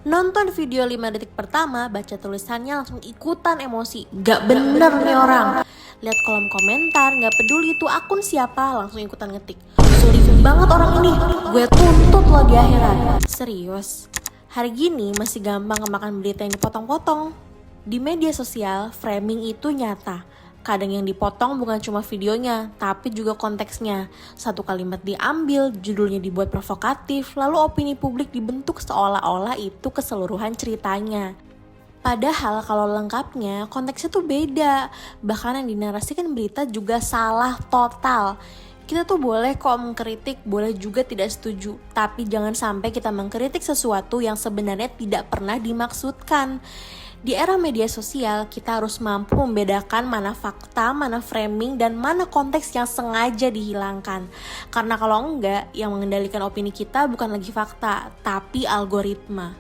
Nonton video 5 detik pertama, baca tulisannya langsung ikutan emosi. Gak bener nih orang. Lihat kolom komentar, gak peduli itu akun siapa, langsung ikutan ngetik. Sulit banget orang ini, gue tuntut lo di akhirat. Serius, hari gini masih gampang kemakan berita yang dipotong-potong. Di media sosial, framing itu nyata. Kadang yang dipotong bukan cuma videonya, tapi juga konteksnya. Satu kalimat diambil, judulnya dibuat provokatif, lalu opini publik dibentuk seolah-olah itu keseluruhan ceritanya. Padahal kalau lengkapnya, konteksnya tuh beda. Bahkan yang dinarasikan berita juga salah total. Kita tuh boleh kok mengkritik, boleh juga tidak setuju. Tapi jangan sampai kita mengkritik sesuatu yang sebenarnya tidak pernah dimaksudkan. Di era media sosial, kita harus mampu membedakan mana fakta, mana framing, dan mana konteks yang sengaja dihilangkan. Karena kalau enggak, yang mengendalikan opini kita bukan lagi fakta, tapi algoritma.